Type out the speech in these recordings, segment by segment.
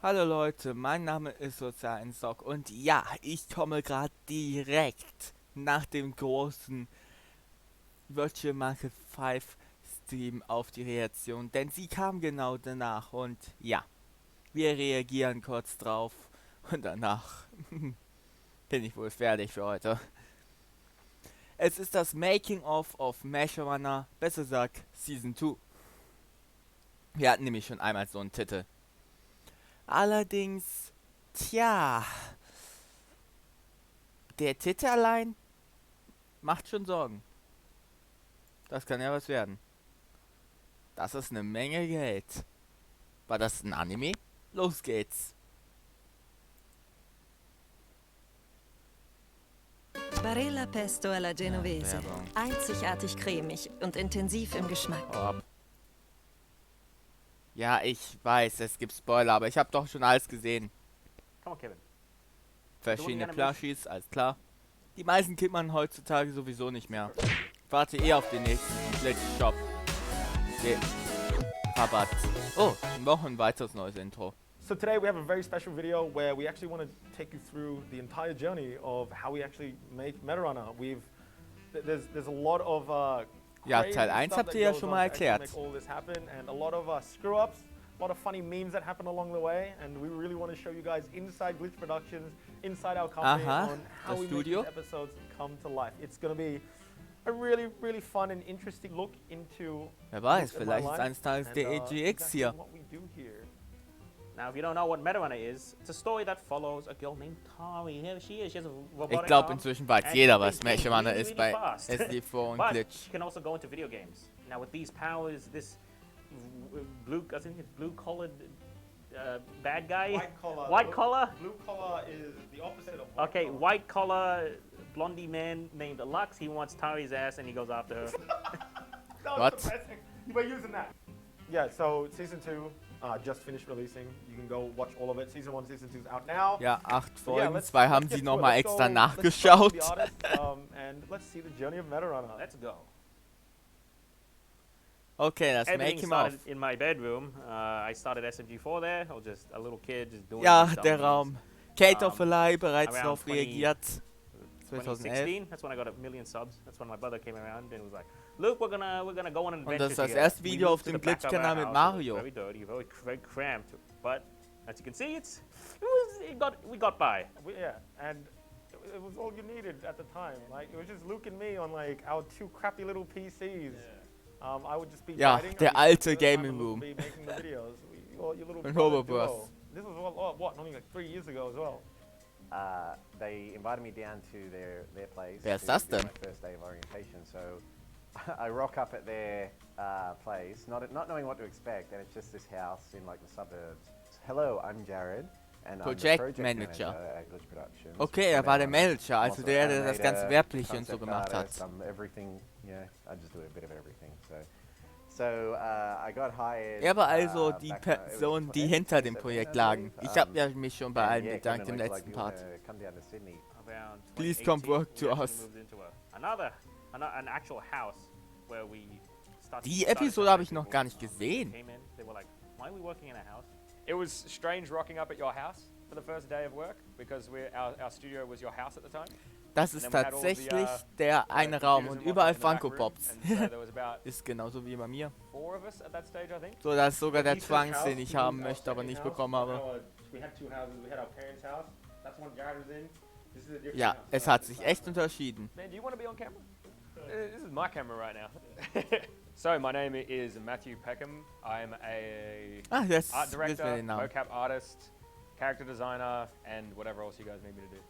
Hallo Leute, mein Name ist Sozialen Sock und ja, ich komme gerade direkt nach dem großen Virtual Market 5 Stream auf die Reaktion, denn sie kam genau danach und ja, wir reagieren kurz drauf und danach bin ich wohl fertig für heute. Es ist das Making of Measure Runner, besser gesagt Season 2. Wir hatten nämlich schon einmal so einen Titel. Allerdings, tja, der Titel allein macht schon Sorgen. Das kann ja was werden. Das ist eine Menge Geld. War das ein Anime? Los geht's. Barilla Pesto alla Genovese. Werbung. Einzigartig cremig und intensiv im Geschmack. Hopp. Ja, ich weiß, es gibt Spoiler, aber ich habe doch schon alles gesehen. Come on, Kevin. Verschiedene Plushies, alles klar. Die meisten kennt man heutzutage sowieso nicht mehr. Ich warte eh auf den nächsten Glitch-Shop. Rabatt. Oh, noch ein weiteres neues Intro. So today we have a very special video where we actually want to take you through the entire journey of how we actually make MetaRunner. There's a lot of Ja, crazy Teil 1 stuff habt that ihr ja goes schon on mal to actually erklärt. make all this happen, and a lot of screw-ups, a lot of funny memes that happen along the way, and we really want to show you guys inside Glitch Productions, inside our company, Aha, on how das we Studio. make these episodes come to life. It's going to be a really fun and interesting look into Wer weiß, look at my vielleicht ist life eines Tages and, der EGX exactly hier. what we do here. Now, if you don't know what MetaRunner is, it's a story that follows a girl named Tari. Here she is. She has a robotic Ich glaube arm, inzwischen weiß and jeder, she was plays games Measure really, ist really bei fast. SD4 und But Glitch. she can also go into video games. Now, with these powers, this I think it's blue-collared bad guy. White collar. White collar? Blue collar is the opposite of Okay, white collar blondie man named Lux. He wants Tari's ass and he goes after her. What? You were using that. Yeah, so season 2 just finished releasing. You can go watch all of it. Season 1, season 2 is out now. Ja, 8 So yeah, Folgen, 2 haben get sie to it. nochmal Let's extra go- nachgeschaut. Let's start with the artist, and let's see the journey of MetaRunner. Let's go. Okay, das Everything Making started of. in my bedroom. I started Smg4 there. I was just a little kid just doing Ja, stuff. der Raum. Kate of Lie bereits around darauf 20 reagiert. 2011. 2016, that's when I got a million subs. That's when my brother came around and was like, "Luke, we're gonna go on an Und adventure." das ist das together." erste We Video moved auf to dem the back of our Glitch-Kanal mit house. Mario. It was very dirty, very cramped. But as you can see, we got by. Yeah, and it was all you needed at the time. Like it was just Luke and me on like our 2 crappy little PCs. I would just be Ja, writing, der I'd be alte sitting there, Gaming Luke Room. would be making the videos. Your little Und brother Hoverburst. duo. This was what? Only like 3 years ago as well. They invited me down to their place. Wer ist to das do denn? My first day of orientation. So I rock up at their place, not knowing what to expect, and it's just this house in like the suburbs. Hello, I'm Jared. And I'm the Project Manager. at Glitch Productions. Okay, er war der Manager, I'm also also der das animator, ganze Werbliche und so concept gemacht hat. artist, everything, yeah, I just do a bit of everything. So I got hired. Er war also die back, Person, die hinter dem Projekt lagen. Ich habe ja mich schon bei allen bedankt im letzten Part. Come down to Sydney. Around Please come 2018, work to we actually us. moved into an actual house where we started. Die Episode habe ich noch gar nicht gesehen. Came in, they were like, "Why are we working in a house?" It was strange rocking up at your house for the first day of work because our studio was your house at the time. Das ist tatsächlich der eine Raum und überall Funko Pops. And so there was about Ist genauso wie bei mir. 4 of us at that stage, I think. So, das ist sogar der Ethan's Zwangs, house, den ich he haben was our möchte, aber second nicht house. bekommen habe. We had 2 houses. We had our parents' house. That's one Jared was in. This is a different Ja, house. es hat sich echt unterschieden. Man, do you want to be on camera? This is my camera right now. So, my name is Matthew Peckham. I'm a Ah, das art wissen wir director, den Namen. mocap artist, character designer, and whatever else you guys need me to do.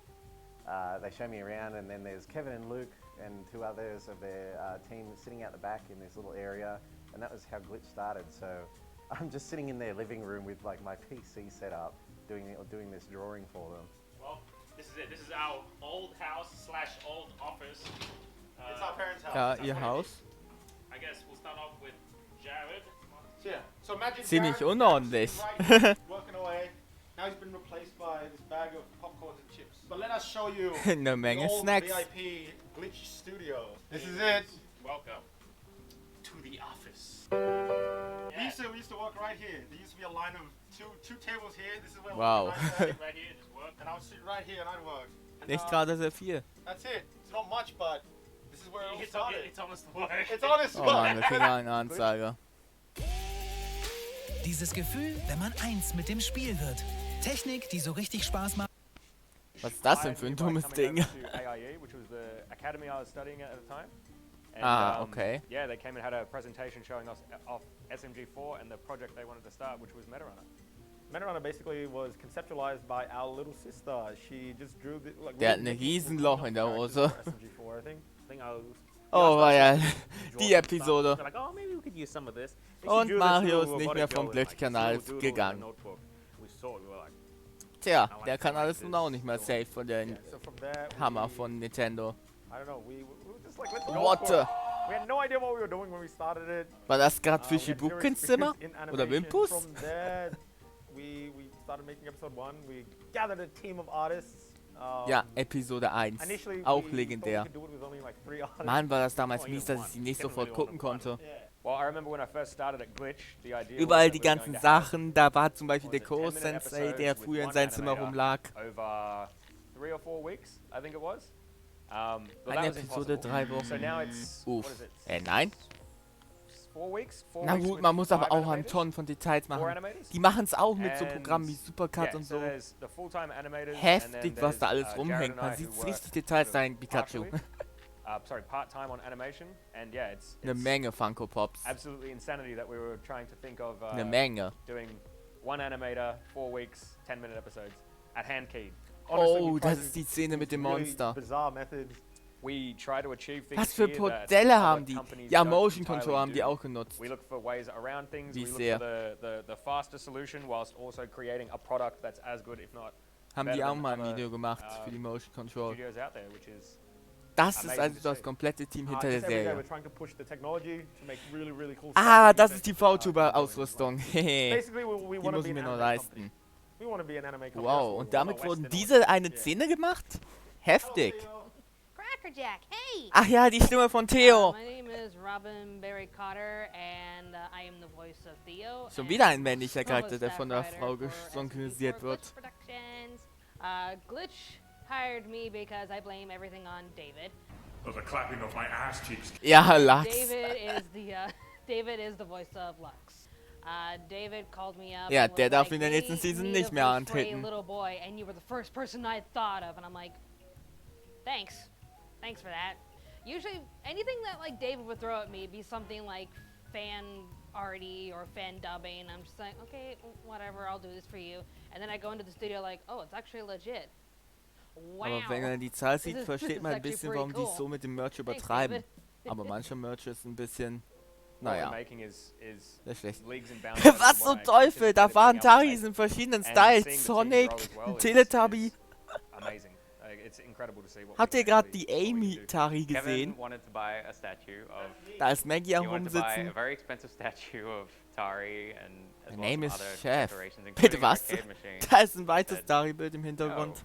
They show me around, and then there's Kevin and Luke and 2 others of their team sitting out the back in this little area, and that was how Glitch started. So I'm just sitting in their living room with like my PC set up, doing this drawing for them. Well, this is it. This is our old house / old office. It's our parents' house. Ja, ihr Haus. I guess we'll start off with Jared. Yeah. So imagine Ziemlich Jared unordentlich. right, working away. Now he's been replaced by this bag of popcorn and chips. But let us show you Eine the Menge old Snacks. VIP Glitch Studio. This is it. Welcome to the office. We used to work right here. There used to be a line of two tables here. This is where Wow. we would right here and just work. And I would sit right here and I'd work. And, Nicht gerade sehr viel. that's it. It's not much, but this is where it all started. It's honest work. It's honest Oh Mann, work. wir kriegen einen Anzeiger. Dieses Gefühl, wenn man eins mit dem Spiel wird. Technik, die so richtig Spaß macht. Was ist das denn für ein dummes Ding? AIE, which was the academy I was studying at the time. And, Okay. Yeah, they came and had a presentation showing us off Smg4 and the project they wanted to start, which was Metarunner. Metarunner basically was conceptualized by our little sister. She just drew the, like, Der hat ein Riesenloch in der Hose. SMG4, I think. I think I was. Oh, war ja draw die some Episode. stuff. They're like, oh, maybe we could use some of this. And she Und drew this Mario little ist nicht robotic mehr vom girl with, like, Glitch-Kanal this little doodle in a gegangen. notebook. We saw it, we were like, Tja, der Kanal ist nun auch nicht mehr safe von der Yeah, so from there, Hammer von Nintendo. I don't know, we were just like, let's go What for the? it. We had no idea what we were doing when we started it. War das gerade We Fishy had zero Bookins experience Zimmer? in Oder animation. Wimpus? From there, we started making episode 1. We gathered a team of artists. Ja, Episode 1. Initially, Auch we thought we legendär. could do it with only like 3 artists. Mann, war das damals Oh, mies, yeah, dass ich sie one. nicht Definitely sofort one gucken of fun. konnte. Yeah. Well, I remember when I first started at Glitch, the idea Überall was die that we were ganzen going to have Sachen, da war zum Beispiel was der it 10-minute Co-Sensei, der episodes früher in with seinem one Zimmer animator rumlag. over 3 or 4 weeks, I think it was. But Eine that was Episode, impossible. 3 Wochen. So now it's, Uff. what is it? Nein? 4 weeks? 4 Na weeks gut, with man muss aber 5 auch an animators? Tonnen von Details 4 machen. animators? Die machen es auch mit so And Programmen wie Supercut yeah, und so so. there's the full-time animators, and Heftig, then was da there's, alles Jared rumhängt. and I Man who sieht work richtig Details sort da of in Pikachu. partially, sorry, part-time on animation, and yeah, it's Eine Menge Funko Pops. absolutely insanity that we were trying to think of Eine Menge. doing one animator, 4 weeks, 10-minute episodes at hand keyed. Honestly, we Oh, tried das to ist die Szene mit dem really Monster. Bizarre methods. We try to achieve things Was für here that Modelle other haben die? companies Ja, don't Motion entirely Control haben die do. auch genutzt. We look for ways around things. Wie We look sehr? for the faster solution whilst also creating a product that's as good, if not Haben die better auch than mal ein other, Video gemacht für die Motion Control. studios out there, which is Das ist amazing also to das see. komplette Team hinter der Just every day Serie. we're trying to push the technology to make really, really cool Ah, stuff. das ist die Vtuber-Ausrüstung. Hehe. Basically, we Die want to muss be ich an mir noch anime company. leisten. We want to be an anime company. Wow, und damit wurden diese eine Szene gemacht? Heftig. Crackerjack, hey! Ach ja, die Stimme von Theo. My name is Robin Barry Cotter, and I am the voice of Theo. Schon and wieder ein männlicher I'm a Charakter, der staff von der writer Frau for synchronisiert SMG4 wird. Glitch Productions. Glitch hired me because I blame everything on David. For the clapping of my ass cheeks. Ja, Lachs. David is the voice of Lux. David called me up. Ja, and was der darf like, in der nächsten "We Season need nicht a mehr voice for a antreten. little boy, and you were the first person I thought of." And I'm like, thanks for that. Usually, anything that like David would throw at me would be something like fan arty or fan dubbing. I'm just like, okay, whatever, I'll do this for you. And then I go into the studio like, oh, it's actually legit. Wow. Aber wenn man die Zahl sieht, This is versteht man ein actually bisschen, pretty warum die es cool. so mit dem Merch Thanks, übertreiben. David. Aber mancher Merch ist ein bisschen, what we're naja, making is sehr schlecht. leagues and bounds. Was zum Teufel? Da waren Taris in verschiedenen Styles. Sonic, ein Teletubby. Amazing. It's incredible to see what Habt we ihr can gerade actually- die what we can Amy do. Tari Kevin gesehen? wanted to buy a statue of. Da ist Maggie am He wanted to buy a Rumsitzen. very expensive statue of Tari and as My well name as is other Chef. decorations, Bitte including an was? arcade machine. Da ist ein weites Tari-Bild im Hintergrund.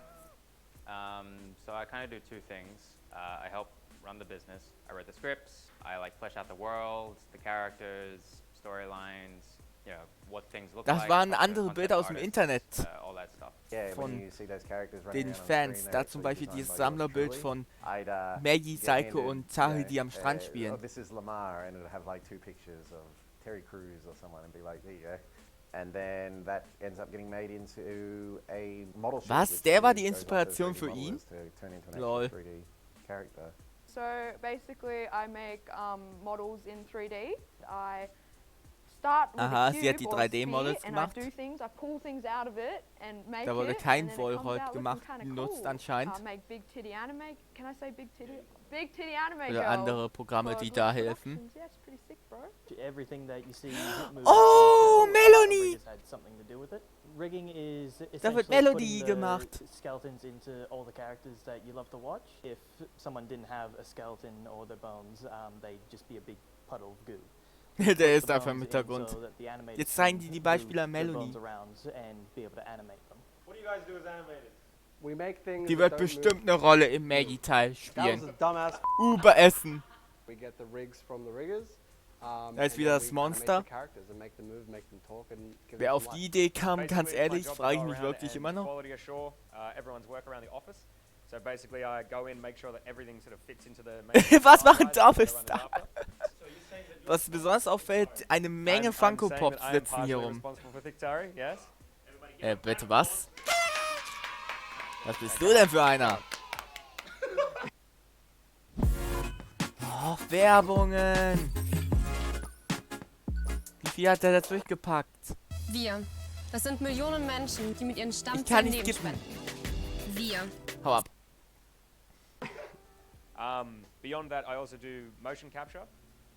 So I kind of do two things. I help run the business. I write the scripts. I like flesh out the world, the characters, storylines. You know what things look Das like. waren talk to andere concept Bilder aus dem artists, Internet. all that stuff. Yeah, Von when you see those characters running Den around on Fans. screen, Da they're zum actually Beispiel designed dieses by yours Sammlerbild truly. von I'd, Maggie, get Psycho handed, und Tari, you know, die am Strand oh, spielen. this is Lamar, and it'll have like 2 pictures of Terry Crews or someone and be like, there you go. And then that ends up getting made into a model shoot. Was? which Der war goes die off as Inspiration 3D für model ihn? is to turn into an Lol. actual 3D character. So basically, I make models in 3D. I start with Aha, a sie hat die cube or a 3D-Models sphere, and I gemacht. do things. I pull things out of it and make Da wurde it, kein and then it comes Vollhold out gemacht, looking kinda genutzt cool. anscheinend. Make big titty anime. Can I say big titty? Big titty anime Oder girls andere Programme, for die Glitch da helfen. Productions. Yeah, it's pretty sick, bro. Everything that you see in movies, Oh, Melanie! has had something to do with it. Rigging is Da wird essentially Melodie putting the gemacht. skeletons into all the characters that you love to watch. If someone didn't have a skeleton or the bones, they'd just be a big puddle of goo. Der ist einfach im Hintergrund. Jetzt zeigen die Beispiele an Melanie. What do you guys do as animators? We make things Die that wird don't bestimmt move. eine Rolle im Maggie-Teil That was spielen. a dumbass. Überessen. We get the rigs from the riggers. Da ist wieder das Monster. Wer auf die Idee kam, ganz ehrlich, frage ich mich wirklich immer noch. Was machen Doubles da? Was besonders auffällt, eine Menge Funko Pops sitzen hier rum. Bitte was? Was bist du denn für einer? Oh, Werbungen! Wie viel hat der da durchgepackt? Wir. Das sind Millionen Menschen, die mit ihren Ich kann Stammzellen nicht Leben skippen. spenden. Wir. Hau ab. Beyond that, I also do motion capture,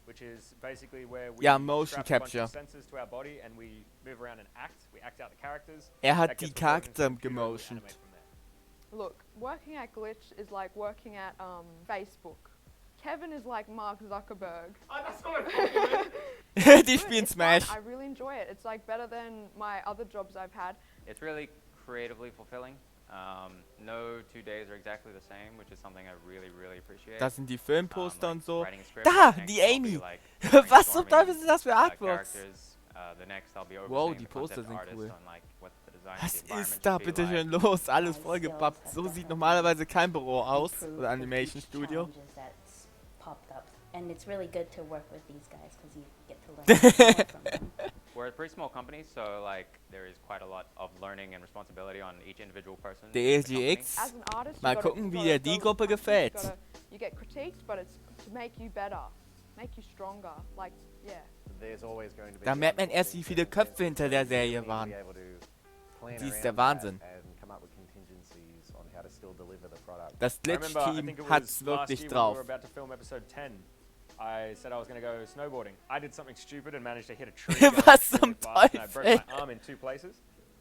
which is basically where we Ja, Motion strap a bunch Capture. of sensors to our body and we move around and act. We act out the characters. Er That hat die gets recorded into the Charakter computer and we gemotioned. animate from there. Look, working at Glitch is like working at Facebook. Kevin is like Mark Zuckerberg. Die spielen Smash. I really enjoy it. It's like better than my other jobs I've had. It's really creatively fulfilling. No 2 days are exactly the same, which is something I really, really appreciate. Das sind die Filmposter und so. Writing a script, Da, the die next I'll Amy. be, like, Was zum brainstorming, Teufel sind das für Artworks? characters. The next I'll be Wow, overseeing die the Poster concept sind artist cool. on, like, what the design of Was the environment ist da should be bitte like. schön los? Alles vollgepappt. So sieht normalerweise kein Büro aus. Oder Animation Studio. Challenges that's popped up, and it's really good to work with these guys because you get to learn more from them. We're a pretty small company, so like there is quite a lot of learning and responsibility on each individual person. Der in the company. EGX. As an artist, Mal you gotta- gucken, you wie gotta dir die go Gruppe with the gefällt. company, you get critiqued, but it's to make you better, make you stronger. Like, yeah. There's always going to be Da merkt man erst, wie viele Köpfe hinter der Serie need to waren. be able to plan Die ist around der Wahnsinn. that and come up with contingencies on how to still deliver the product. Das I remember, I think Glitch-Team it hat's was last wirklich year when drauf. we were about to film episode 10. I said I was going to go snowboarding. I did something stupid and managed to hit a tree. going Was really zum fast, and I broke Teufel? my arm in 2 places.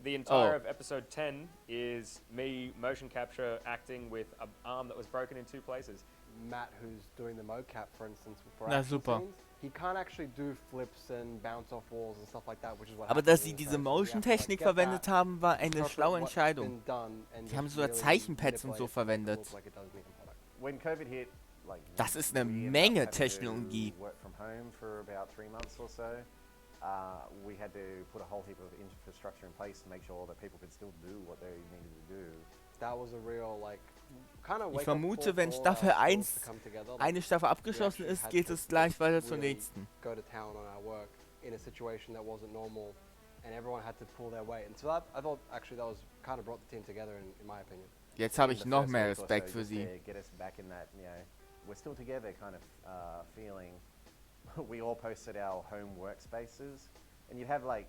The entire Oh. of episode 10 is me motion capture acting with an arm that was broken in 2 places. Matt, who's doing the mocap, for instance, for Na, action super. scenes, he can't actually do flips and bounce off walls and stuff like that, which is what Aber happens dass in sie the diese show. So you have to, Motion-Technik get verwendet that, haben, war eine interpret schlaue what's Entscheidung. been done, and Die haben just sogar really Zeichenpads und so manipulate it to make it verwendet. look like it does make a product. When COVID hit, like Das ist eine we ended up Menge having to Technologie. Work from home for about 3 months or so. We had to put a whole heap of infrastructure in place to make sure that people could still do what they needed to do. That was a real, like, kind of Ich wake-up vermute, call wenn for all Staffel our 1 skills to come together. Like, eine Staffel we abgeschlossen actually ist, had geht to es gleich weiter zur really nächsten. go to town on our work in a situation that wasn't normal, and everyone had to pull their weight. And so that, I thought actually that was kind of brought the team together, in my opinion. Jetzt habe In ich the noch first mehr week or Respekt so, für just sie. to get us back in that, you know, we're still together kind of feeling. We all posted our home workspaces, and you'd have like,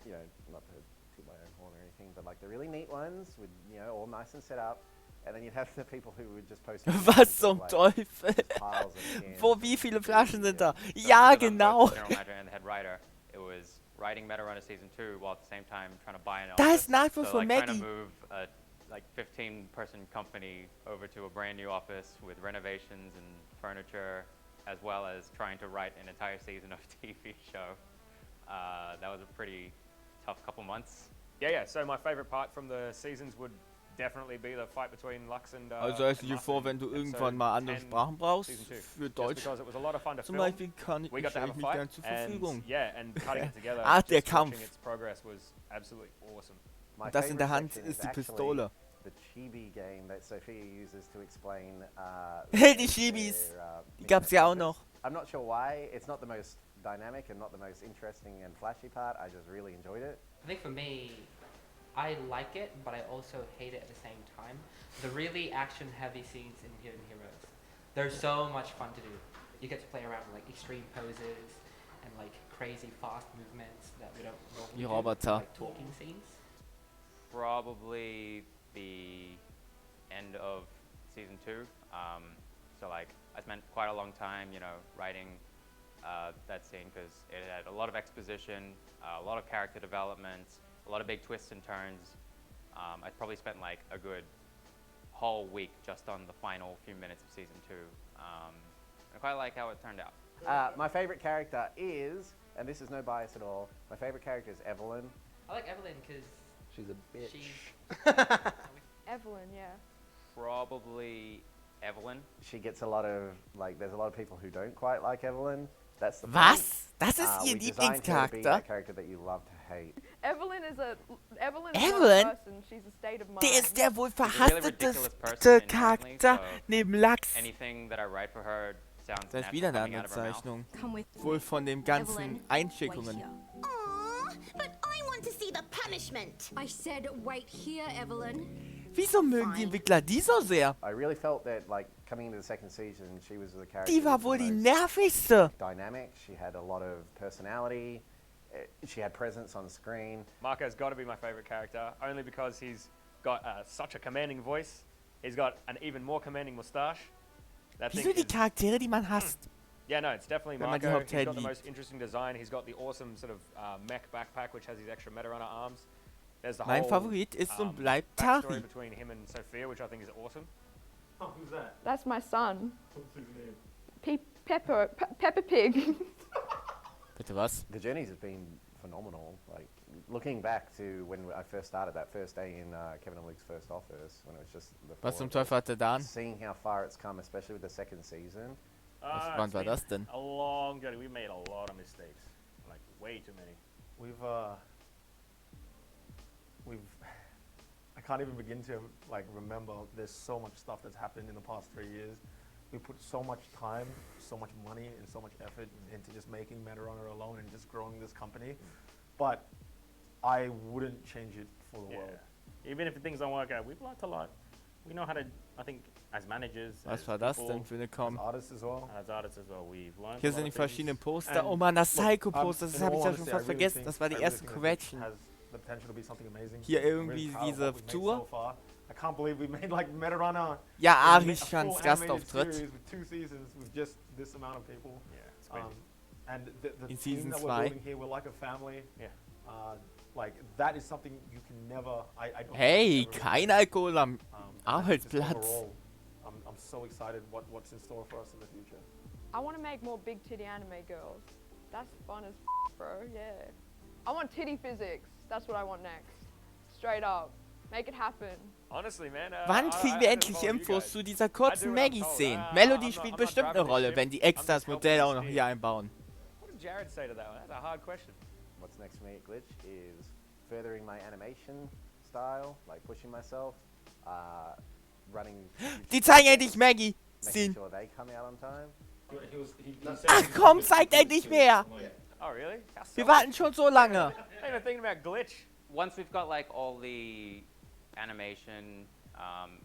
you know, not to toot my own horn or anything, but like the really neat ones with, you know, all nice and set up, and then you'd have the people who would just post. Was zum Teufel? piles of skins Wo, wie viele Flaschen sind da? Ja, genau. General manager and the head writer. It was writing Metarunner season 2 while at the same time trying to buy an Da office. ist ein Artwork so, von like, trying Maggie. to move a like 15-person company over to a brand new office with renovations and furniture, as well as trying to write an entire season of TV show. That was a pretty tough couple months. Yeah. So my favorite part from the seasons would definitely be the fight between Lux and. Also stellst du dir vor, wenn du irgendwann mal andere Sprachen brauchst, für Deutsch zum Beispiel, We got to have stelle a ich mich fight, gern zur Verfügung. and yeah, and cutting it together. Ah, der just watching Kampf. its progress was absolutely awesome. My Und das in der favorite Hand section ist die actually Pistole. The chibi game that Sophia uses to explain. Die Chibis, die gab's ja auch noch. I'm not sure why. It's not the most dynamic and not the most interesting and flashy part. I just really enjoyed it. I think for me, I like it, but I also hate it at the same time. The really action-heavy scenes in Hidden Heroes, they're so much fun to do. You get to play around with like extreme poses and like crazy fast movements that we don't Die normally do, Roboter. like talking scenes. Probably the end of season 2. So like I spent quite a long time, you know, writing that scene because it had a lot of exposition, a lot of character development, a lot of big twists and turns. I probably spent like a good whole week just on the final few minutes of season 2. I quite like how it turned out. My favorite character is, and this is no bias at all, my favorite character is Evelyn. I like Evelyn because she's a bitch. Evelyn, yeah. Probably Evelyn. She gets a lot of, like, there's a lot of people who don't quite like Evelyn. That's the Was? Das ist ihr we designed her to be that Lieblingscharakter. character that you love to hate. Evelyn is not a Evelyn? person, she's a state of mind. Der ist der wohl She's a really ridiculous verhassteste person inherently, Charakter so neben Lachs. anything that I write for her sounds Da ist natural wieder eine coming andere out of her mouth. Zeichnung. Come with Wohl von den ganzen Einschickungen. But I want to see the punishment. I said wait here, Evelyn. Wieso mögen die Entwickler die so sehr? I really felt that, like, coming into the second season, she was the character. Die war that wohl was die most nervigste. dynamic. She had a lot of personality. She had presence on screen. Marco's got to be my favorite character, only because he's got such a commanding voice. He's got an even more commanding mustache. That Wieso die Charaktere, die man hasst? Yeah, no, it's definitely Wenn man die Marco. He's Hauptteil got the liebt. most interesting design. He's got the awesome sort of mech backpack, which has these extra Metarunner arms. There's the Mein whole Favorit ist und bleibt backstory Tari. between him and Sophia, which I think is awesome. Oh, who's that? That's my son. What's his name? Peppa Pig. Bitte was? The journeys have been phenomenal. Like, looking back to when I first started, that first day in Kevin and Luke's first office, when it was just the Was four zum of us, Teufel hat er da an? seeing how far it's come, especially with the second season. Wann It's war been das denn? a long journey. We made a lot of mistakes, like way too many. I can't even begin to like remember. There's so much stuff that's happened in the past 3 years. We put so much time, so much money, and so much effort into just making Metarunner alone and just growing this company. But I wouldn't change it for the world. Even if things don't work out, we've learned a lot. We know how to, I think, as managers, Was as war das people, denn für eine Com? Artists as well. As artists as well, we've learned Hier a lot sind die of things. verschiedenen Poster. And Oh man, das look, Psycho-Poster, das in habe all ich ja schon honesty, I fast really vergessen. think- Das war die I really ersten think that this Quetschen. has the potential to be something amazing. Hier I'm really irgendwie proud of diese what we've made Tour. so far. I can't believe we made like Metarunner. Ja, a Arischans full animated Gastauftritt. series with 2 seasons with just this amount of people. Yeah, it's crazy. And the In team Season that we're 2. building here, we're like a family. Yeah. Like that is something you can never. I don't Hey, think I've ever kein Alkohol am and just Arbeitsplatz. overall, I'm so excited what's in store for us in the future. I want to make more big titty anime girls. That's fun as bro, yeah. I want titty physics. That's what I want next. Straight up. Make it happen. Honestly, man. Wann kriegen wir endlich Infos zu dieser kurzen Maggie-Szene? Melody spielt bestimmt eine Rolle, wenn die extra das Modell auch noch hier einbauen. What did Jared say to that one? That's a hard question. What's next for me at Glitch is furthering my animation style, like pushing myself, running. Die zeigen endlich making Maggie-Szene. sure they come out on time. Ach komm, zeigt endlich mehr! Oh, really? Wir warten schon so lange. Not even thinking about Glitch. Once we've got like all the animation,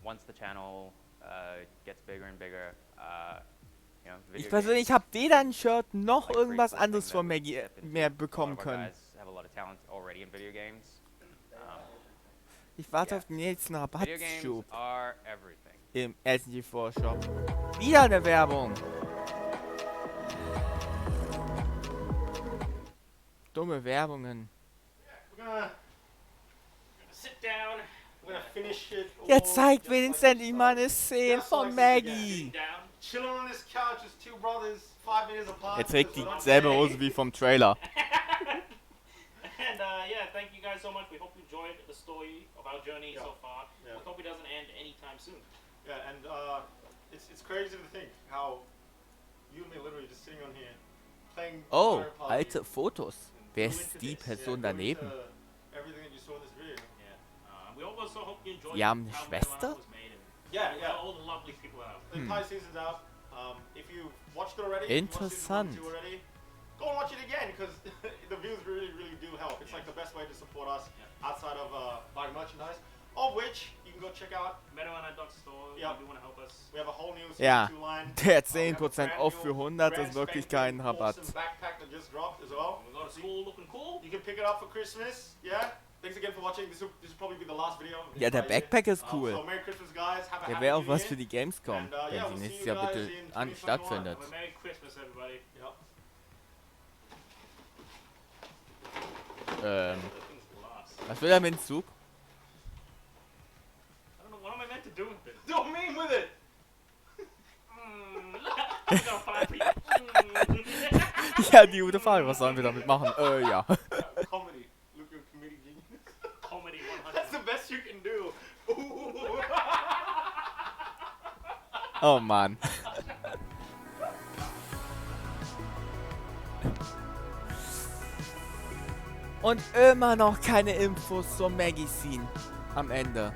once the channel gets bigger and bigger, you know, Ich video persönlich games, habe weder ein Shirt noch like irgendwas pretty anderes something von that Maggie we step into. mehr A lot bekommen of our können. guys have a lot of talent already in video games. Ich warte auf den nächsten Video games Rabattschub are everything. im SMG4 Shop. Wieder eine Werbung. Dumme Werbungen. We're gonna sit down. We're gonna finish it. Jetzt zeigt wenigstens endlich mal eine Szene von Maggie. Chilling on this couch as two brothers, 5 meters apart. Er trägt dieselbe Hose wie vom Trailer. And yeah, thank you guys so much. We hope you enjoyed the story of our journey so far. Yeah. We hope it doesn't end anytime soon. Yeah, and it's crazy to think how you and me literally just sitting on here playing. Oh, Mario Party, alte Fotos. Wer grew ist into die this, Person grew daneben? into Everything that you saw in this video. Yeah. We also hope you enjoyed Die haben eine how Schwester? Metarunner was made and Yeah. all the lovely people out. The entire season's out. If you watched it already, if you watched season 1 and 2 already, go and watch it again because the views really, really do help. It's like the best way to support us outside of buying merchandise, of which you can go check out. Metarunner.store. Yeah. If you want to help us. We have a whole new Ja, season 2 line. der We have a 10% brand off new, für 100 brand ist wirklich spanking kein Rabatt. awesome backpack that just dropped as well. We got a school looking cool. You can pick it up for Christmas. Yeah. Thanks again for watching. This will probably be the last video. of the Ja, der entire year. Backpack ist So cool. Merry Christmas, guys. Have a Der happy wäre auch New was Year. für die Gamescom, And, wenn yeah, sie we'll nächstes see Jahr you guys bitte in an 2021. stattfindet. Have a Merry Christmas, everybody. Yep. Was will er mit dem Zug? I don't know, what am I meant to do with this? Don't mean with it. Ja, die gute Frage, was sollen wir damit machen? Ja. Comedy. Look at comedy genius. Comedy 100. That's the best you can do. Oh Mann. Und immer noch keine Infos zum Magazine am Ende.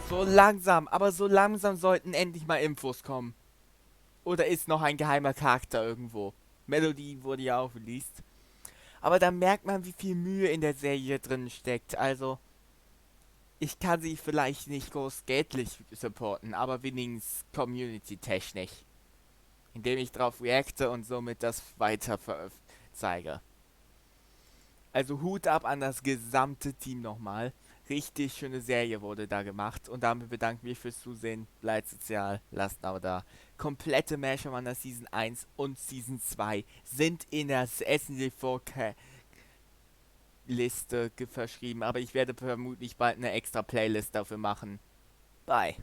So langsam, aber so langsam sollten endlich mal Infos kommen. Oder ist noch ein geheimer Charakter irgendwo? Melody wurde ja auch released. Aber da merkt man, wie viel Mühe in der Serie drin steckt. Also, ich kann sie vielleicht nicht groß geldlich supporten, aber wenigstens community-technisch. Indem ich drauf reacte und somit das weiter zeige. Also Hut ab an das gesamte Team nochmal. Richtig schöne Serie wurde da gemacht. Und damit bedanke ich mich fürs Zusehen. Bleibt sozial, lasst ein Abo da. Komplette Mashup an der Season 1 und Season 2 sind in der Smg4 Liste verschrieben. Aber ich werde vermutlich bald eine extra Playlist dafür machen. Bye.